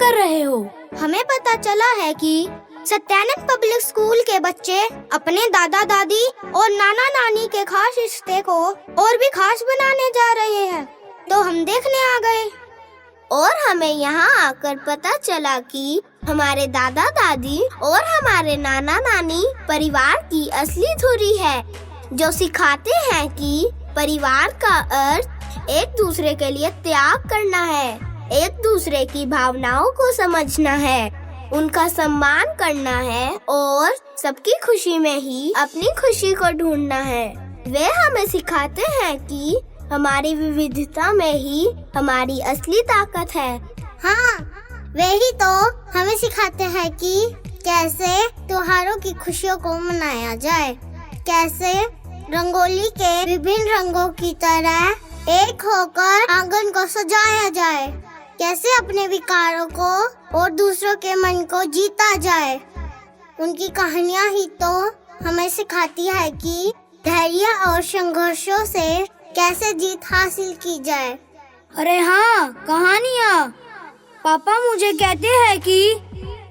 कर रहे हो? हमें पता चला है कि सत्यानंद पब्लिक स्कूल के बच्चे अपने दादा दादी और नाना नानी के खास रिश्ते को और भी खास बनाने जा रहे हैं, तो हम देखने आ गए। और हमें यहाँ आकर पता चला कि हमारे दादा दादी और हमारे नाना नानी परिवार की असली धुरी है, जो सिखाते हैं कि परिवार का अर्थ एक दूसरे के लिए त्याग करना है, एक दूसरे की भावनाओं को समझना है, उनका सम्मान करना है और सबकी खुशी में ही अपनी खुशी को ढूंढना है। वे हमें सिखाते हैं कि हमारी विविधता में ही हमारी असली ताकत है। हाँ, वे ही तो हमें सिखाते हैं कि कैसे त्योहारों की खुशियों को मनाया जाए, कैसे रंगोली के विभिन्न रंगों की तरह एक होकर आंगन को सजाया जाए, कैसे अपने विकारों को और दूसरों के मन को जीता जाए। उनकी कहानियाँ ही तो हमें सिखाती है कि धैर्य और संघर्षों से कैसे जीत हासिल की जाए। अरे हाँ, कहानियाँ। पापा मुझे कहते हैं कि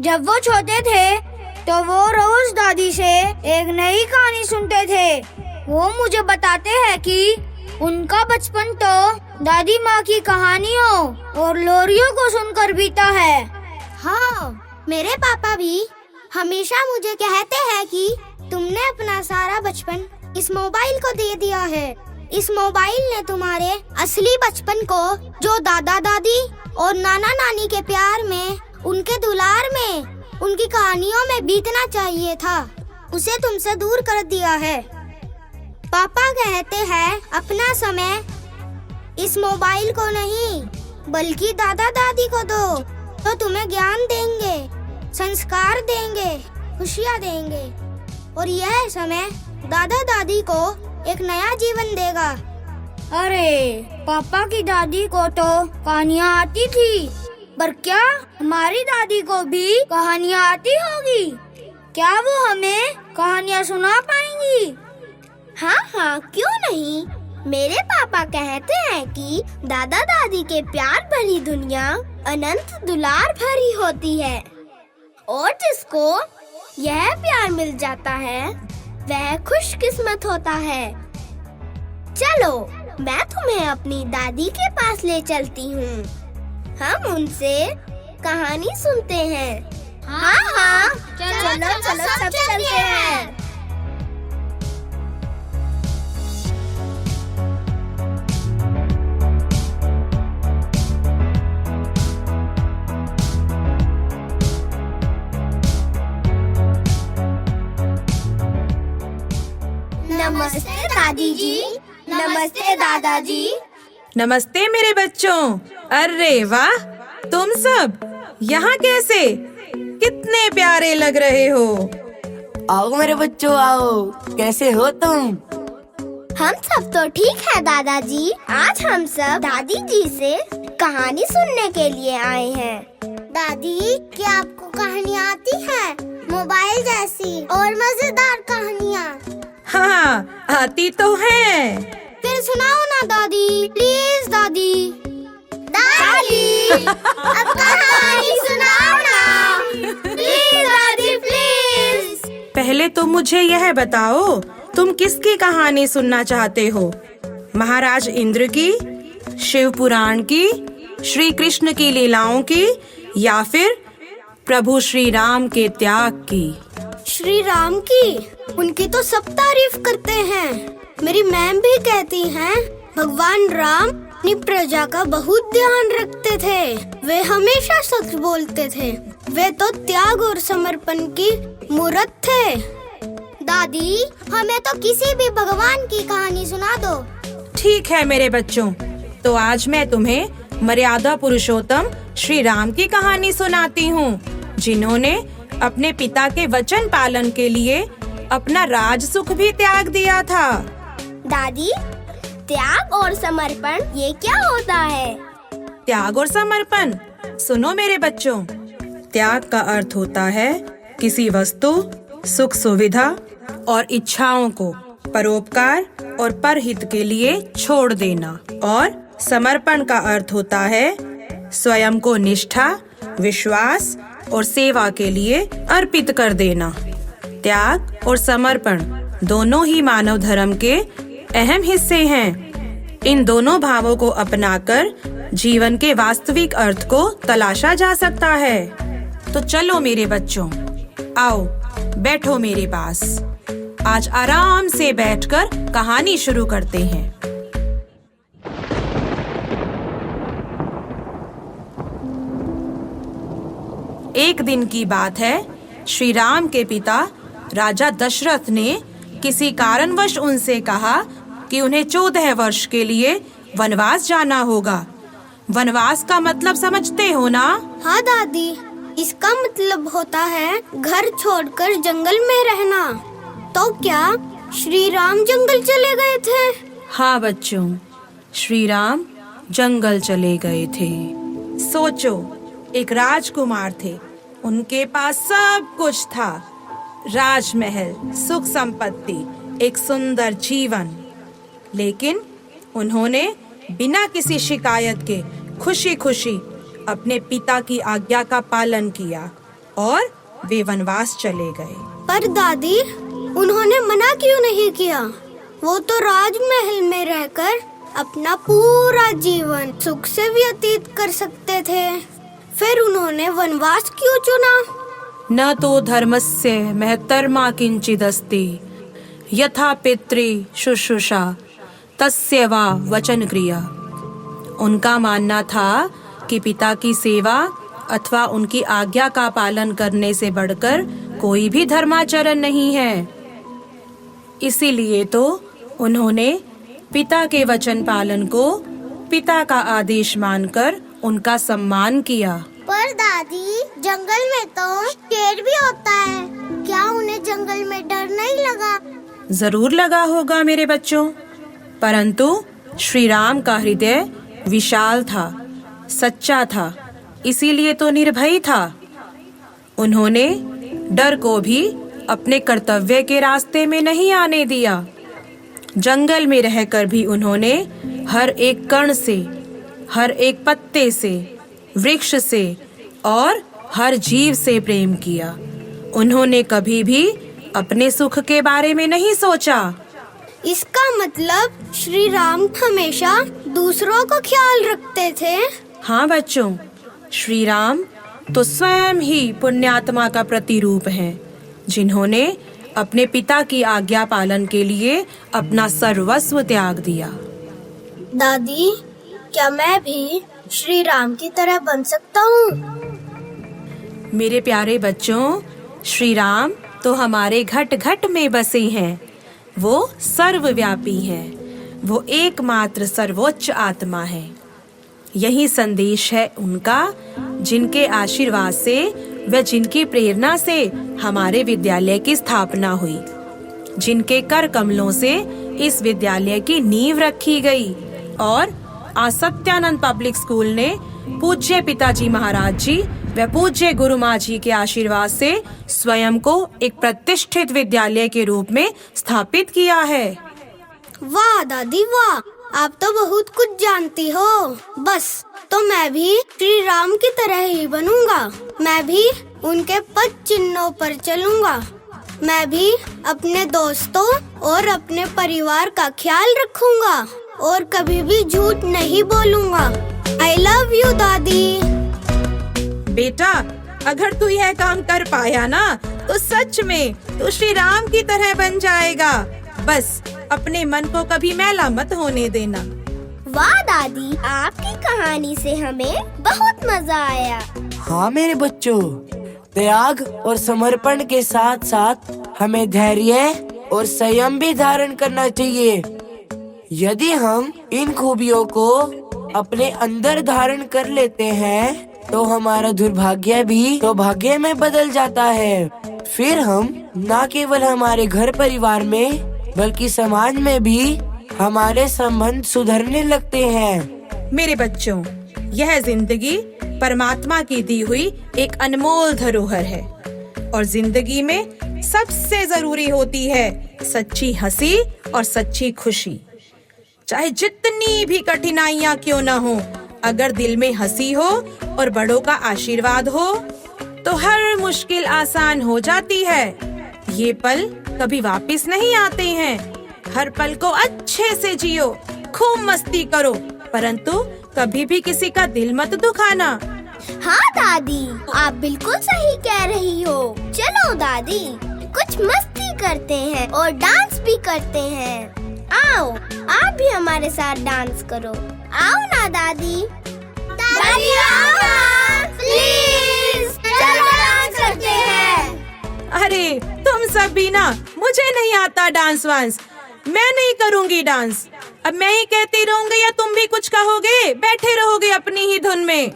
जब वो छोटे थे तो वो रोज दादी से एक नई कहानी सुनते थे। वो मुझे बताते हैं कि उनका बचपन तो दादी माँ की कहानियों और लोरियों को सुनकर बीता है। हाँ, मेरे पापा भी हमेशा मुझे कहते हैं कि तुमने अपना सारा बचपन इस मोबाइल को दे दिया है। इस मोबाइल ने तुम्हारे असली बचपन को, जो दादा दादी और नाना नानी के प्यार में, उनके दुलार में, उनकी कहानियों में बीतना चाहिए था, उसे तुमसे दूर कर दिया है। पापा कहते हैं अपना समय इस मोबाइल को नहीं बल्कि दादा दादी को दो, तो तुम्हें ज्ञान देंगे, संस्कार देंगे, खुशियाँ देंगे, और यह समय दादा दादी को एक नया जीवन देगा। अरे, पापा की दादी को तो कहानियाँ आती थी, पर क्या हमारी दादी को भी कहानियाँ आती होगी? क्या वो हमें कहानियाँ सुना पाएंगी? हाँ हाँ, क्यों नहीं। मेरे पापा कहते हैं कि दादा दादी के प्यार भरी दुनिया अनंत दुलार भरी होती है, और जिसको यह प्यार मिल जाता है वह खुशकिस्मत होता है। चलो, मैं तुम्हें अपनी दादी के पास ले चलती हूँ। हम उनसे कहानी सुनते हैं। हाँ हाँ, चलो चलो सब चलते हैं। नमस्ते दादी जी, नमस्ते दादाजी। नमस्ते मेरे बच्चों। अरे वाह, तुम सब यहाँ कैसे? कितने प्यारे लग रहे हो। आओ मेरे बच्चों, आओ। कैसे हो तुम? हम सब तो ठीक है दादाजी। आज हम सब दादी जी से कहानी सुनने के लिए आए हैं। दादी, क्या आपको कहानियाँ आती है? मोबाइल जैसी और मजेदार कहानियाँ? हाँ, आती तो है। फिर सुनाओ ना दादी, प्लीज दादी। दादी, अब कहानी सुनाओ ना, प्लीज दादी, प्लीज। पहले तो मुझे यह बताओ, तुम किसकी कहानी सुनना चाहते हो? महाराज इंद्र की, शिव पुराण की, श्री कृष्ण की लीलाओं की, या फिर प्रभु श्री राम के त्याग की? श्री राम की। उनकी तो सब तारीफ करते हैं। मेरी मैम भी कहती हैं भगवान राम अपनी प्रजा का बहुत ध्यान रखते थे। वे हमेशा सच बोलते थे। वे तो त्याग और समर्पण की मूर्त थे। दादी, हमें तो किसी भी भगवान की कहानी सुना दो। ठीक है मेरे बच्चों, तो आज मैं तुम्हें मर्यादा पुरुषोत्तम श्री राम की कहानी सुनाती हूँ, जिन्होंने अपने पिता के वचन पालन के लिए अपना राज सुख भी त्याग दिया था। दादी, त्याग और समर्पण ये क्या होता है? त्याग और समर्पण, सुनो मेरे बच्चों। त्याग का अर्थ होता है किसी वस्तु, सुख सुविधा और इच्छाओं को परोपकार और परहित के लिए छोड़ देना, और समर्पण का अर्थ होता है स्वयं को निष्ठा विश्वास और सेवा के लिए अर्पित कर देना। त्याग और समर्पण दोनों ही मानव धर्म के अहम हिस्से हैं। इन दोनों भावों को अपनाकर जीवन के वास्तविक अर्थ को तलाशा जा सकता है। तो चलो मेरे बच्चों, आओ बैठो मेरे पास। आज आराम से बैठकर कहानी शुरू करते हैं। एक दिन की बात है, श्री राम के पिता राजा दशरथ ने किसी कारणवश उनसे कहा कि उन्हें 14 वर्ष के लिए वनवास जाना होगा। वनवास का मतलब समझते हो ना? हाँ दादी, इसका मतलब होता है घर छोड़कर जंगल में रहना। तो क्या श्री राम जंगल चले गए थे? हाँ बच्चों, श्री राम जंगल चले गए थे। सोचो, एक राजकुमार थे, उनके पास सब कुछ था, राजमहल, सुख संपत्ति, एक सुंदर जीवन। लेकिन उन्होंने बिना किसी शिकायत के खुशी खुशी अपने पिता की आज्ञा का पालन किया और वे वनवास चले गए। पर दादी, उन्होंने मना क्यों नहीं किया? वो तो राजमहल में रहकर अपना पूरा जीवन सुख से व्यतीत कर सकते थे। फिर उन्होंने वनवास क्यों चुना? न तो धर्मस्य महत्तरमा किंचिदस्ति यथा पितृ शुश्रूषा तस्य वा वचन क्रिया। उनका मानना था कि पिता की सेवा अथवा उनकी आज्ञा का पालन करने से बढ़कर कोई भी धर्माचरण नहीं है। इसीलिए तो उन्होंने पिता के वचन पालन को पिता का आदेश मानकर उनका सम्मान किया। पर दादी, जंगल में तो शेर भी होता है, क्या उन्हें जंगल में डर नहीं लगा? जरूर लगा होगा मेरे बच्चों, परंतु श्री राम का हृदय विशाल था, सच्चा था, इसीलिए तो निर्भय था। उन्होंने डर को भी अपने कर्तव्य के रास्ते में नहीं आने दिया। जंगल में रहकर भी उन्होंने हर एक कण से, हर एक पत्ते से, वृक्ष से और हर जीव से प्रेम किया। उन्होंने कभी भी अपने सुख के बारे में नहीं सोचा। इसका मतलब श्री राम हमेशा दूसरों को ख्याल रखते थे। हाँ बच्चों, श्री राम तो स्वयं ही पुण्यात्मा का प्रतिरूप हैं, जिन्होंने अपने पिता की आज्ञा पालन के लिए अपना सर्वस्व त्याग दिया। दादी, क्या मैं भी श्री राम की तरह बन सकता हूँ? मेरे प्यारे बच्चों, श्री राम तो हमारे घट घट में बसे हैं। वो सर्वव्यापी हैं, वो एकमात्र सर्वोच्च आत्मा है। यही संदेश है उनका, जिनके आशीर्वाद से व जिनकी प्रेरणा से हमारे विद्यालय की स्थापना हुई, जिनके कर कमलों से इस विद्यालय की नींव रखी गई और आज सत्यानंद पब्लिक स्कूल ने पूज्य पिताजी महाराज जी व पूज्य गुरु माँ जी के आशीर्वाद से स्वयं को एक प्रतिष्ठित विद्यालय के रूप में स्थापित किया है। वाह दादी वाह, आप तो बहुत कुछ जानती हो। बस तो मैं भी श्री राम की तरह ही बनूंगा। मैं भी उनके पद चिन्हों पर चलूंगा। मैं भी अपने दोस्तों और अपने परिवार का ख्याल रखूंगा और कभी भी झूठ नहीं बोलूंगा। I love you दादी। बेटा, अगर तू यह काम कर पाया ना, तो सच में तू श्री राम की तरह बन जाएगा। बस अपने मन को कभी मैला मत होने देना। वाह दादी, आपकी कहानी से हमें बहुत मजा आया। हाँ मेरे बच्चों, त्याग और समर्पण के साथ साथ हमें धैर्य और संयम भी धारण करना चाहिए। यदि हम इन खूबियों को अपने अंदर धारण कर लेते हैं तो हमारा दुर्भाग्य भी सौभाग्य में बदल जाता है। फिर हम न केवल हमारे घर परिवार में बल्कि समाज में भी हमारे संबंध सुधरने लगते हैं। मेरे बच्चों, यह जिंदगी परमात्मा की दी हुई एक अनमोल धरोहर है और जिंदगी में सबसे जरूरी होती है सच्ची हंसी और सच्ची खुशी। चाहे जितनी भी कठिनाइयां क्यों न हो, अगर दिल में हंसी हो और बड़ों का आशीर्वाद हो तो हर मुश्किल आसान हो जाती है। ये पल कभी वापस नहीं आते हैं। हर पल को अच्छे से जियो, खूब मस्ती करो, परंतु कभी भी किसी का दिल मत दुखाना। हाँ दादी, आप बिल्कुल सही कह रही हो। चलो दादी, कुछ मस्ती करते हैं और डांस भी करते हैं। आओ, आप भी हमारे साथ डांस करो। आओ ना दादी। दादी आओ ना, प्लीज, चलो डांस करते हैं। अरे तुम सब भी ना, मुझे नहीं आता डांस वांस, मैं नहीं करूँगी डांस। अब मैं ही कहती रहूँगी या तुम भी कुछ कहोगे? बैठे रहोगे अपनी ही धुन में।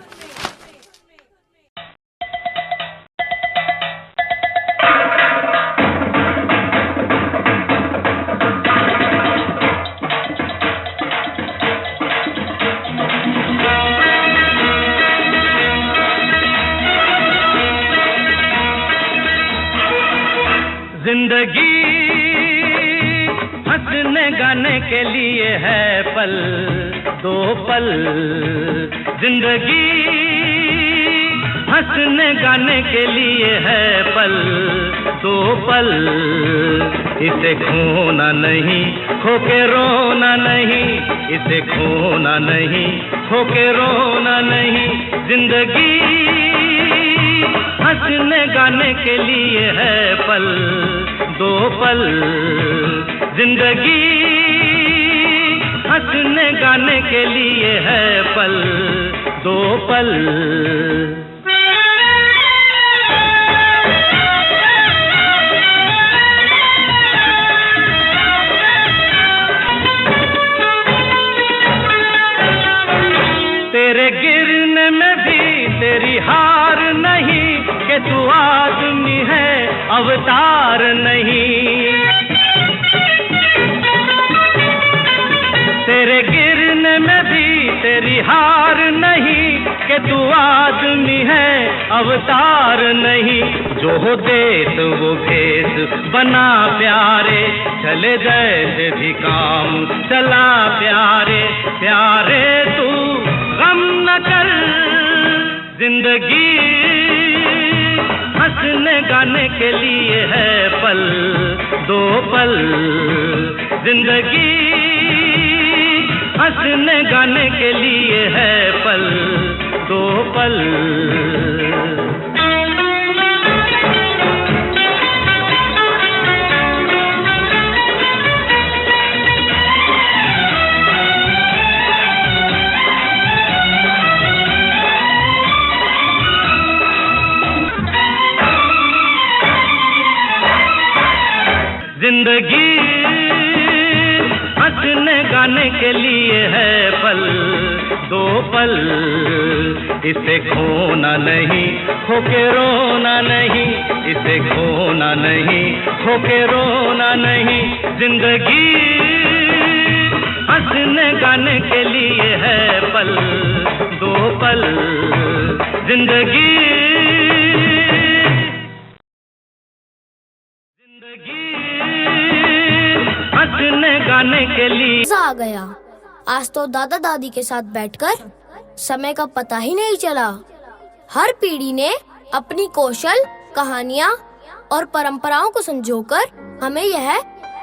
जिंदगी हंसने गाने के लिए है पल दो पल। जिंदगी हंसने गाने के लिए है पल दो पल। इसे खोना नहीं, खो के रोना नहीं, इसे खोना नहीं, खो के रोना नहीं। जिंदगी हंसने गाने के लिए है पल दो पल। जिंदगी हंसने गाने के लिए है पल दो पल। तेरे गिरने में भी तेरी हार नहीं, कि तू आदमी है अवतार नहीं। तेरे गिरने में भी तेरी हार नहीं, कि तू आदमी है अवतार नहीं। जो हो देश वो भेष बना प्यारे, चले जैसे भी काम चला प्यारे। प्यारे तू गम न कर, जिंदगी हंसने गाने के लिए है पल दो पल। जिंदगी हंसने गाने के लिए है पल दो पल। जिंदगी हंसने गाने के लिए है पल दो पल। इसे खोना नहीं, खो के रोना नहीं, इसे खोना नहीं, खो के रोना नहीं। जिंदगी हंसने गाने के लिए है पल दो पल। जिंदगी हंसने गाने के लिए। मजा आ गया। आज तो दादा दादी के साथ बैठकर समय का पता ही नहीं चला। हर पीढ़ी ने अपनी कौशल, कहानियाँ और परंपराओं को संजोकर हमें यह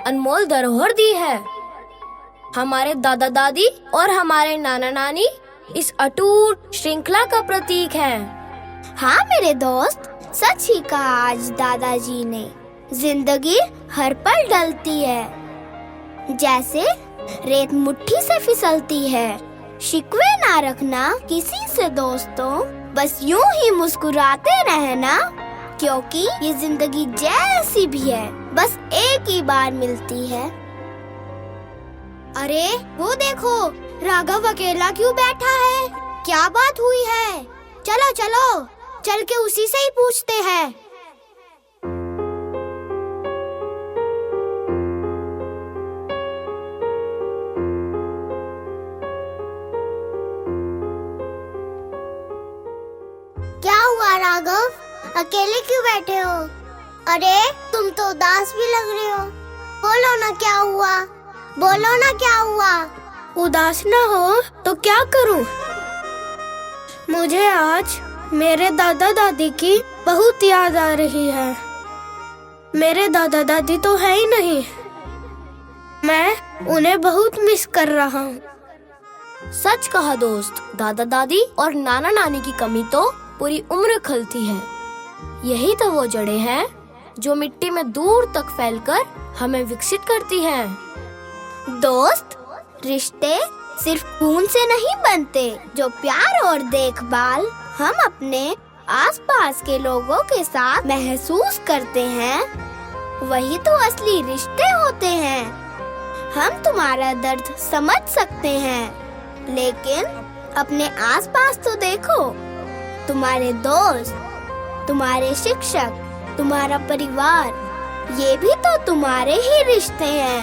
अनमोल धरोहर दी है। हमारे दादा दादी और हमारे नाना नानी इस अटूट श्रृंखला का प्रतीक हैं। हाँ मेरे दोस्त, सच ही कहा आज दादाजी ने। जिंदगी हर पल ढलती है, जैसे रेत मुट्ठी से फिसलती है। शिकवे ना रखना किसी से दोस्तों, बस यूं ही मुस्कुराते रहना, क्योंकि ये जिंदगी जैसी भी है बस एक ही बार मिलती है। अरे वो देखो, राघव अकेला क्यों बैठा है? क्या बात हुई है? चलो चलो, चल के उसी से ही पूछते हैं। क्या हुआ राघव, अकेले क्यों बैठे हो? अरे तुम तो उदास भी लग रहे हो। बोलो ना क्या हुआ, बोलो ना क्या हुआ। उदास ना हो तो क्या करूं? मुझे आज मेरे दादा दादी की बहुत याद आ रही है। मेरे दादा दादी तो है ही नहीं, मैं उन्हें बहुत मिस कर रहा हूँ। सच कहा दोस्त, दादा दादी और नाना नानी की कमी तो पूरी उम्र खलती है। यही तो वो जड़ें हैं जो मिट्टी में दूर तक फैलकर हमें विकसित करती हैं। दोस्त, रिश्ते सिर्फ खून से नहीं बनते। जो प्यार और देखभाल हम अपने आसपास के लोगों के साथ महसूस करते हैं, वही तो असली रिश्ते होते हैं। हम तुम्हारा दर्द समझ सकते हैं, लेकिन अपने आसपास तो देखो। तुम्हारे दोस्त, तुम्हारे शिक्षक, तुम्हारा परिवार, ये भी तो तुम्हारे ही रिश्ते हैं।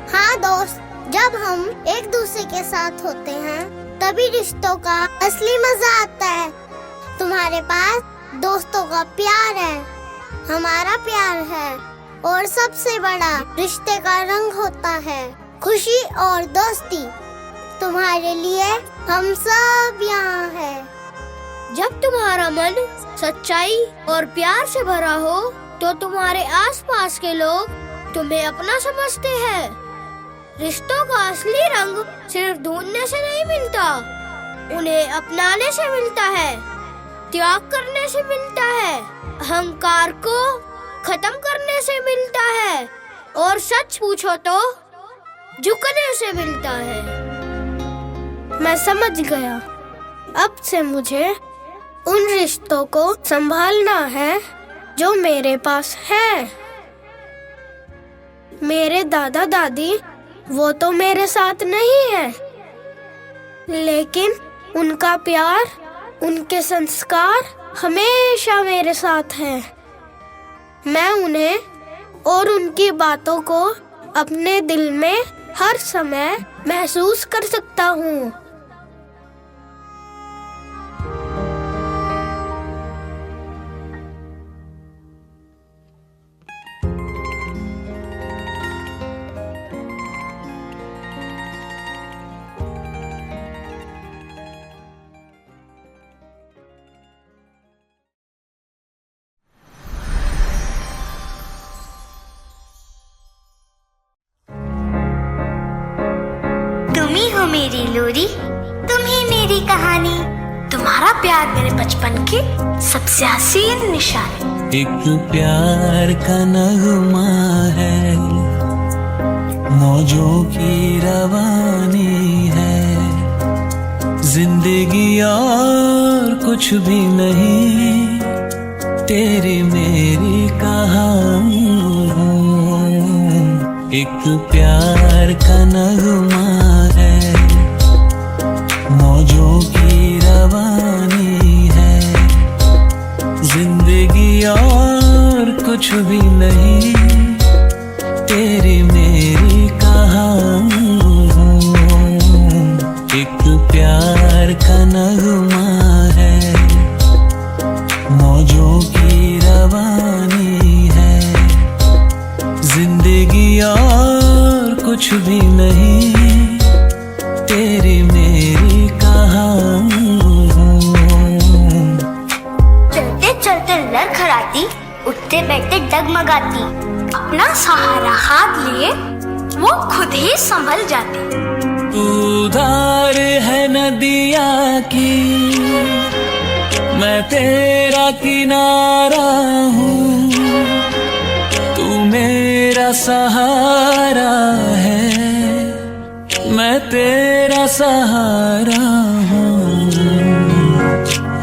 हाँ दोस्त, जब हम एक दूसरे के साथ होते हैं तभी रिश्तों का असली मजा आता है। तुम्हारे पास दोस्तों का प्यार है, हमारा प्यार है, और सबसे बड़ा रिश्ते का रंग होता है खुशी और दोस्ती। तुम्हारे लिए हम सब यहाँ हैं। जब तुम्हारा मन सच्चाई और प्यार से भरा हो तो तुम्हारे आसपास के लोग तुम्हें अपना समझते हैं। रिश्तों का असली रंग सिर्फ ढूंढने से नहीं मिलता, उन्हें अपनाने से मिलता है, त्याग करने से मिलता है, अहंकार को खत्म करने से मिलता है, और सच पूछो तो झुकने से मिलता है। मैं समझ गया। अब से मुझे उन रिश्तों को संभालना है जो मेरे पास है। मेरे दादा दादी वो तो मेरे साथ नहीं है, लेकिन उनका प्यार, उनके संस्कार हमेशा मेरे साथ हैं। मैं उन्हें और उनकी बातों को अपने दिल में हर समय महसूस कर सकता हूँ। तुम ही हो मेरी लोरी, तुम ही मेरी कहानी, तुम्हारा प्यार मेरे बचपन की सबसे हसीन निशानी। एक प्यार का नगमा है, मौजों की रवानी है, जिंदगी और कुछ भी नहीं, तेरी मेरी कहानी। एक प्यार का नगमा है, मौजों की रवानी है, जिंदगी और कुछ भी नहीं, तेरी मेरी कहानी। एक प्यार का नगमा है, मौजों की रवानी है, जिंदगी और कुछ भी नहीं, तेरी मेरी कहानी। चलते चलते लड़खड़ाती, उठते बैठते डगमगाती, अपना सहारा हाथ लिए वो खुद ही संभल जाती। तू धार है नदिया की, मैं तेरा किनारा हूँ, तू मेरा सहारा है, मैं तेरा सहारा हूँ।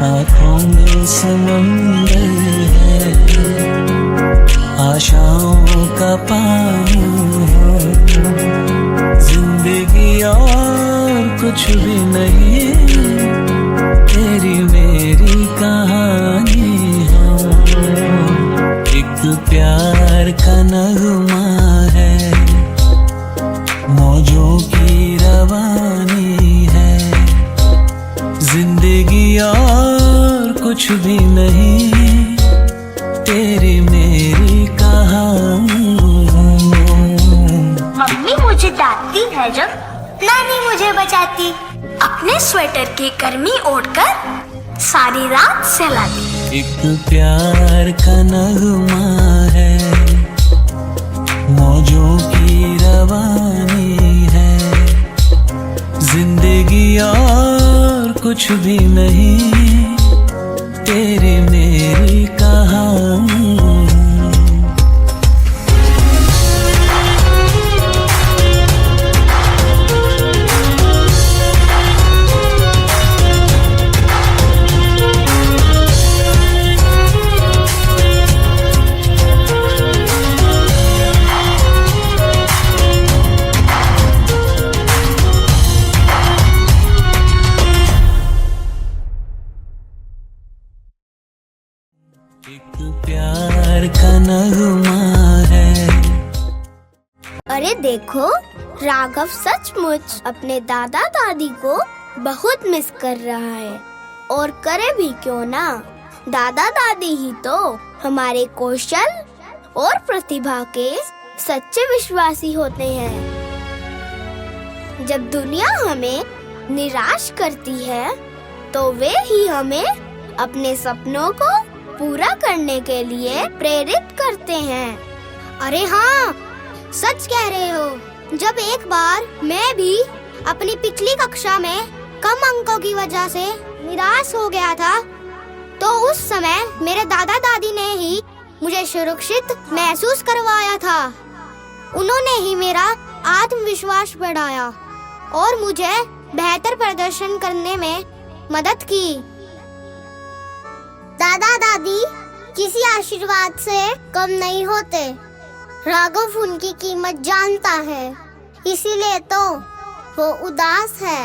आँखों में समंदर है, आशाओं का पानी है, जिंदगी और कुछ भी नहीं, तेरी मेरी कहानी है। एक प्यार का नगमा है, मौजों की रवानी है, जिंदगी और कुछ भी नहीं, तेरी मेरी कहानी। मम्मी मुझे डांटती है जब नानी मुझे बचाती, अपने अपने स्वेटर की गर्मी ओढ़कर सारी रात सहला दी। एक प्यार का नगमा है, मौजों की रवानी है, जिंदगी और कुछ भी नहीं, तेरी मेरी कहानी। एक प्यार का नगमा है। अरे देखो, राघव सचमुच अपने दादा दादी को बहुत मिस कर रहा है। और करे भी क्यों ना, दादा दादी ही तो हमारे कौशल और प्रतिभा के सच्चे विश्वासी होते हैं। जब दुनिया हमें निराश करती है तो वे ही हमें अपने सपनों को पूरा करने के लिए प्रेरित करते हैं। अरे हाँ, सच कह रहे हो। जब एक बार मैं भी अपनी पिछली कक्षा में कम अंकों की वजह से निराश हो गया था, तो उस समय मेरे दादा दादी ने ही मुझे सुरक्षित महसूस करवाया था। उन्होंने ही मेरा आत्मविश्वास बढ़ाया और मुझे बेहतर प्रदर्शन करने में मदद की। दादा दादी किसी आशीर्वाद से कम नहीं होते। राघव उनकी कीमत जानता है, इसीलिए तो वो उदास है।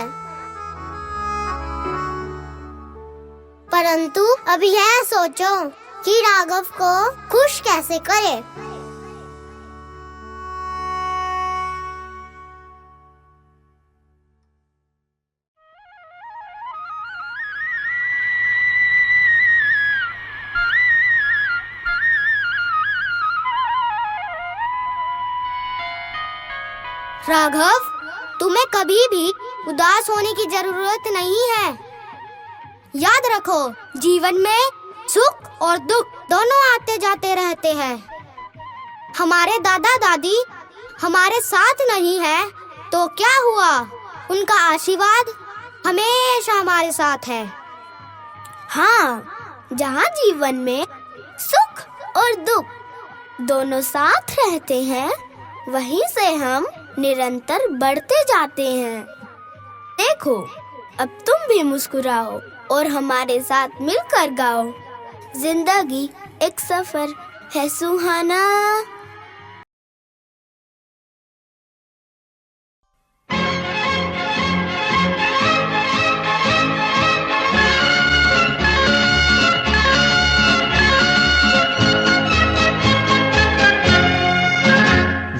परंतु अब यह सोचो कि राघव को खुश कैसे करे। राघव, तुम्हें कभी भी उदास होने की जरूरत नहीं है। याद रखो, जीवन में सुख और दुख दोनों आते जाते रहते हैं। हमारे दादा दादी हमारे साथ नहीं है तो क्या हुआ, उनका आशीर्वाद हमेशा हमारे साथ है। हाँ, जहाँ जीवन में सुख और दुख दोनों साथ रहते हैं, वहीं से हम निरंतर बढ़ते जाते हैं। देखो, अब तुम भी मुस्कुराओ और हमारे साथ मिलकर गाओ, जिंदगी एक सफर है सुहाना।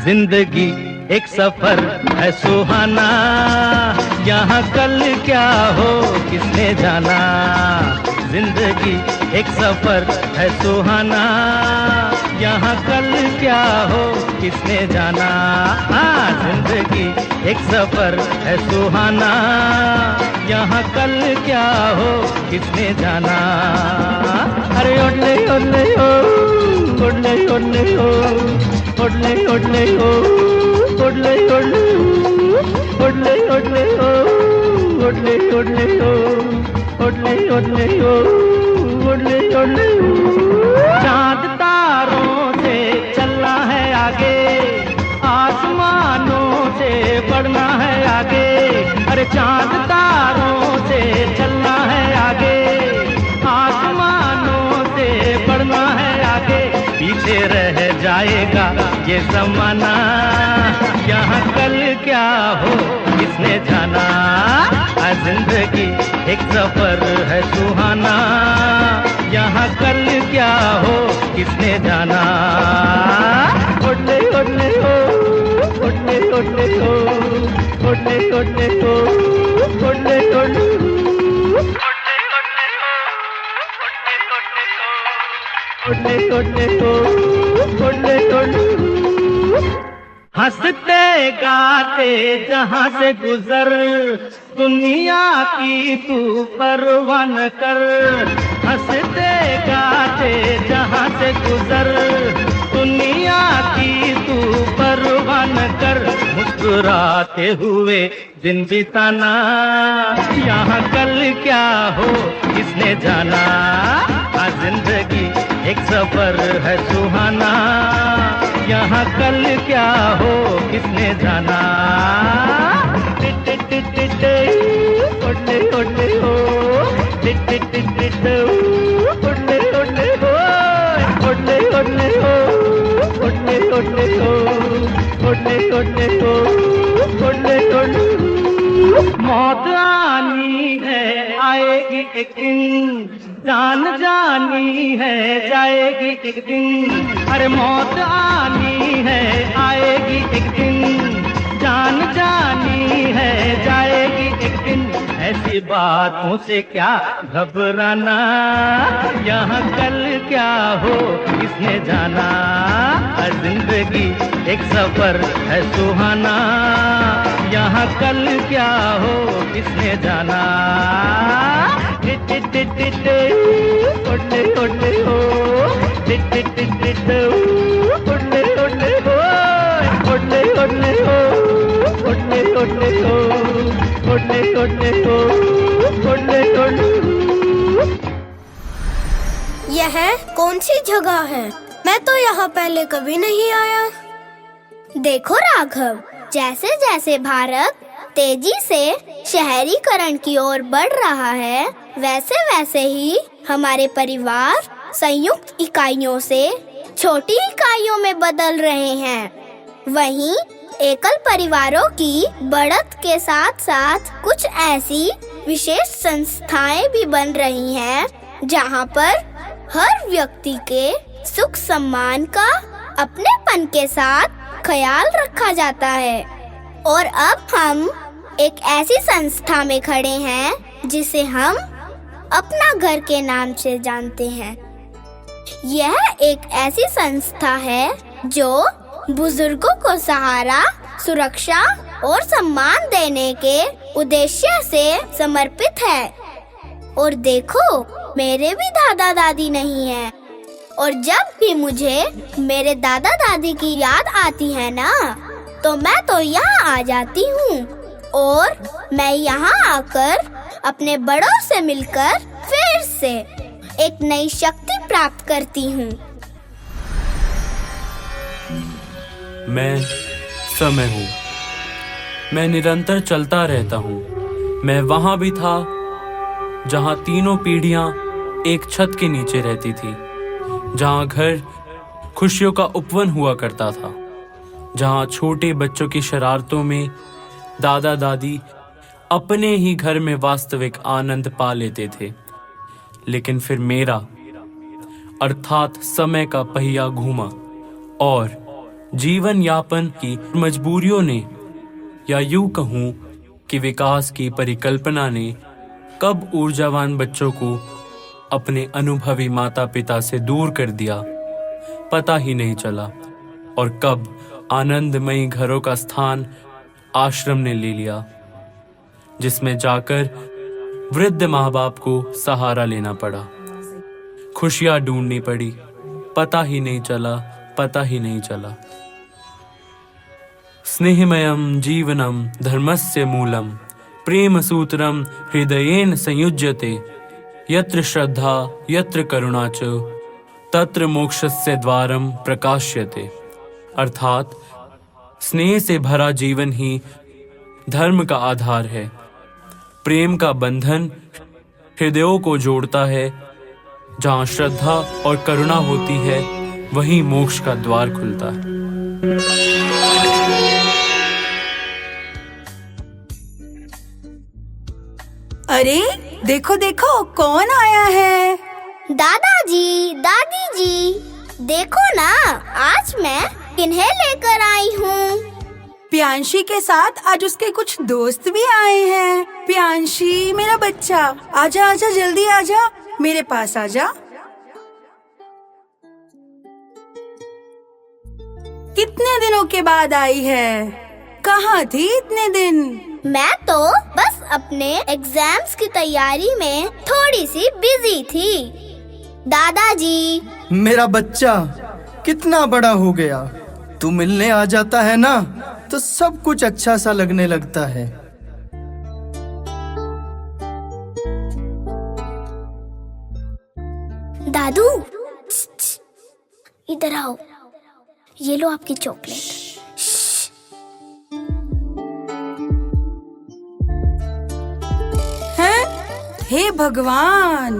जिंदगी एक सफर है सुहाना, यहाँ कल क्या हो किसने जाना। जिंदगी एक सफर है सुहाना, यहाँ कल क्या हो किसने जाना। हाँ, जिंदगी एक सफर है सुहाना, यहाँ कल क्या हो किसने जाना। अरे ओडले ओडले ओ, ओडले ओडले ओ, ओडले ओडले ओ, ओडले ओडले ओ, ओडले ओडले ओ, ओडले ओडले ओ, ओडले ओडले ओ, ओडले ओडले ओ। चांद तारों से चलना है आगे, आसमानों से बढ़ना है आगे। अरे चांद तारों से चलना है आगे, आसमानों से बढ़ना है आगे। पीछे रह जाएगा ये जमाना, यहाँ कल क्या हो किसने जाना। जिंदगी एक सफर है सुहाना, यहाँ कल क्या हो किसने जाना। ओडले ओडले ओ, ओडले ओडले ओ, ओडले ओडले ओ, ओडले ओडले ओडले ओडले ओ, ओडले ओडले। हंसते गाते जहाँ से गुजर दुनिया की तू परवाह न कर, हंसते गाते जहाँ से गुजर। दुनिया की तू परवाह न कर, मुस्कुराते हुए दिन बिताना। यहाँ कल क्या हो किसने जाना, आज जिंदगी एक सफर है सुहाना। यहाँ कल क्या हो किसने जाना। ओटे ओटे हो, ओटे ओटे हो, ओटे ओटे हो, ओटे ओटे हो, ओटे ओटे हो, ओटे ओटे हो, ओटे ओटे हो। मौत आनी है आएगी एक दिन, जान जानी है जाएगी एक दिन। अरे मौत आनी है आएगी एक दिन, जान जानी है जाएगी एक दिन। ऐसी बातों से क्या घबराना, यहाँ कल क्या हो किसने जाना। हर जिंदगी एक सफर है सुहाना, यहाँ कल क्या हो किसने जाना। ओटे ओटे हो, ओटे ओटे हो, ओटे ओटे हो, ओटे ओटे हो, ओटे ओटे हो, ओटे ओटे हो, ओटे ओटे हो। यह कौन सी जगह है? मैं तो यहाँ पहले कभी नहीं आया। देखो राघव, जैसे जैसे भारत तेजी से शहरीकरण की ओर बढ़ रहा है, वैसे वैसे ही हमारे परिवार संयुक्त इकाइयों से छोटी इकाइयों में बदल रहे हैं। वहीं एकल परिवारों की बढ़त के साथ साथ कुछ ऐसी विशेष संस्थाएं भी बन रही हैं, जहां पर हर व्यक्ति के सुख सम्मान का अपनेपन के साथ ख्याल रखा जाता है। और अब हम एक ऐसी संस्था में खड़े हैं जिसे हम अपना घर के नाम से जानते हैं। यह एक ऐसी संस्था है जो बुजुर्गों को सहारा, सुरक्षा और सम्मान देने के उद्देश्य से समर्पित है। और देखो, मेरे भी दादा दादी नहीं हैं, और जब भी मुझे मेरे दादा दादी की याद आती है ना, तो मैं तो यहाँ आ जाती हूँ और मैं यहाँ आकर अपने बड़ों से मिलकर फिर से एक नई शक्ति प्राप्त करती हूँ। मैं समय हूँ, मैं निरंतर चलता रहता हूँ। मैं वहाँ भी था जहाँ तीनों पीढ़ियाँ एक छत के नीचे रहती थी, जहाँ घर खुशियों का उपवन हुआ करता था, जहाँ छोटे बच्चों की शरारतों में दादा दादी अपने ही घर में वास्तविक आनंद पा लेते थे। लेकिन फिर मेरा अर्थात समय का पहिया घूमा और जीवन यापन की मजबूरियों ने, या यूं कहूं कि विकास की परिकल्पना ने, कब ऊर्जावान बच्चों को अपने अनुभवी माता पिता से दूर कर दिया पता ही नहीं चला, और कब आनंदमयी घरों का स्थान आश्रम ने ले लिया, जिसमें जाकर वृद्ध माँ बाप को सहारा लेना पड़ा, खुशियां ढूंढनी पड़ी, पता ही नहीं चला, पता ही नहीं चला। स्नेहमयं जीवनं धर्मस्य मूलम, प्रेम सूत्रम हृदयेन संयुज्यते, यत्र श्रद्धा यत्र करुणा च तत्र मोक्षस्य द्वारम प्रकाश्यते। अर्थात स्नेह से भरा जीवन ही धर्म का आधार है। प्रेम का बंधन हृदयों को जोड़ता है। जहाँ श्रद्धा और करुणा होती है, वहीं मोक्ष का द्वार खुलता है। अरे देखो देखो, कौन आया है? दादाजी, दादी जी, देखो ना, आज मैं किन्हें लेकर आई हूँ। प्रियांशी के साथ आज उसके कुछ दोस्त भी आए हैं। प्रियांशी मेरा बच्चा, आजा आजा, जल्दी आजा, मेरे पास आजा। कितने दिनों के बाद आई है? कहाँ थी इतने दिन? मैं तो बस अपने एग्जाम्स की तैयारी में थोड़ी सी बिजी थी। दादाजी, मेरा बच्चा कितना बड़ा हो गया। तू मिलने आ जाता है ना तो सब कुछ अच्छा सा लगने लगता है। दादू, इधर आओ, ये लो आपकी चॉकलेट। हैं? हे भगवान,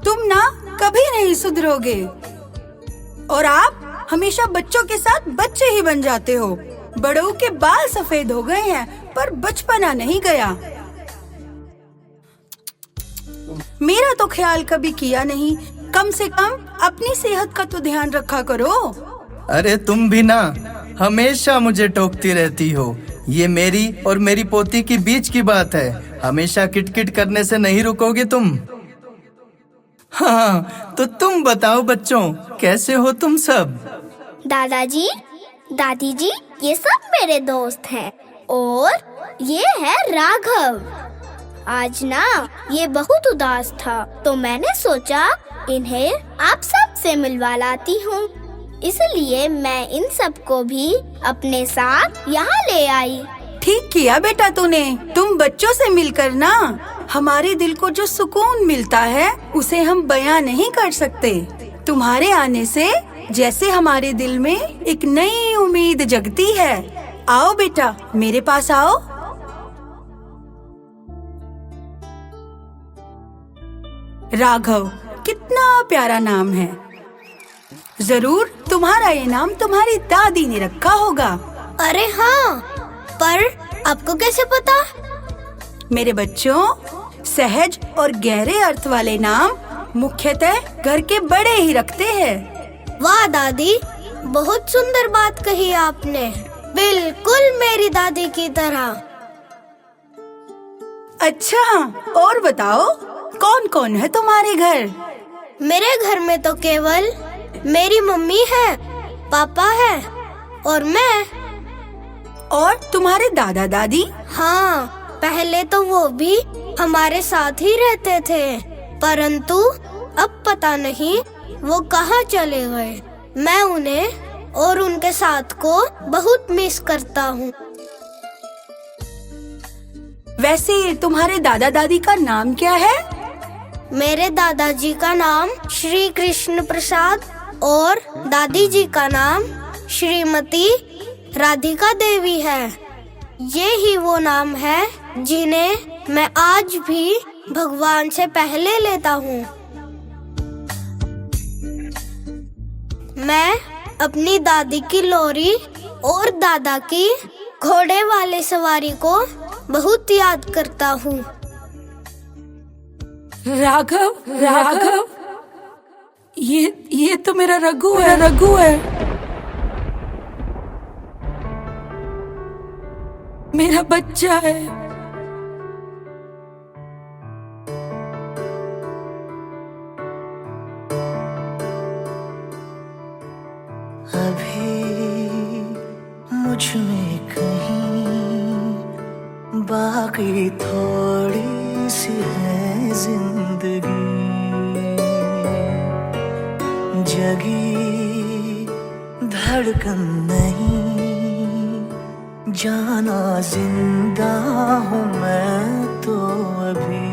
तुम ना कभी नहीं सुधरोगे और आप हमेशा बच्चों के साथ बच्चे ही बन जाते हो। बड़ों के बाल सफेद हो गए हैं पर बचपना नहीं गया। मेरा तो ख्याल कभी किया नहीं। कम से कम अपनी सेहत का तो ध्यान रखा करो। अरे तुम भी ना हमेशा मुझे टोकती रहती हो। ये मेरी और मेरी पोती की बीच की बात है। हमेशा किटकिट करने से नहीं रुकोगे तुम। हाँ, तो तुम बताओ बच्चों, कैसे हो तुम सब? दादाजी, दादी जी, ये सब मेरे दोस्त हैं और ये है राघव। आज ना ये बहुत उदास था तो मैंने सोचा इन्हें आप सब से मिलवा लाती हूँ। इसलिए मैं इन सबको भी अपने साथ यहाँ ले आई। ठीक किया बेटा तूने। तुम बच्चों से मिलकर ना हमारे दिल को जो सुकून मिलता है उसे हम बयां नहीं कर सकते। तुम्हारे आने से जैसे हमारे दिल में एक नई उम्मीद जगती है। आओ बेटा, मेरे पास आओ। राघव, कितना प्यारा नाम है। जरूर तुम्हारा ये नाम तुम्हारी दादी ने रखा होगा। अरे हाँ, पर आपको कैसे पता? मेरे बच्चों, सहज और गहरे अर्थ वाले नाम मुख्यतः घर के बड़े ही रखते हैं। वाह दादी, बहुत सुंदर बात कही आपने, बिल्कुल मेरी दादी की तरह। अच्छा, और बताओ कौन कौन है तुम्हारे घर? मेरे घर में तो केवल मेरी मम्मी है, पापा है और मैं। और तुम्हारे दादा दादी? हाँ, पहले तो वो भी हमारे साथ ही रहते थे, परंतु अब पता नहीं वो कहाँ चले गए। मैं उन्हें और उनके साथ को बहुत मिस करता हूँ। वैसे तुम्हारे दादा दादी का नाम क्या है? मेरे दादाजी का नाम श्री कृष्ण प्रसाद और दादी जी का नाम श्रीमती राधिका देवी है। ये ही वो नाम है जिन्हें मैं आज भी भगवान से पहले लेता हूँ। मैं अपनी दादी की लोरी और दादा की घोड़े वाले सवारी को बहुत याद करता हूँ। राघव, राघव, ये तो मेरा रघु है, रघु है। मेरा बच्चा है। अभी मुझ में कहीं बाकी थोड़ी सी है जिंदगी। जगी धड़कन नहीं, जाना जिंदा हूँ मैं तो अभी।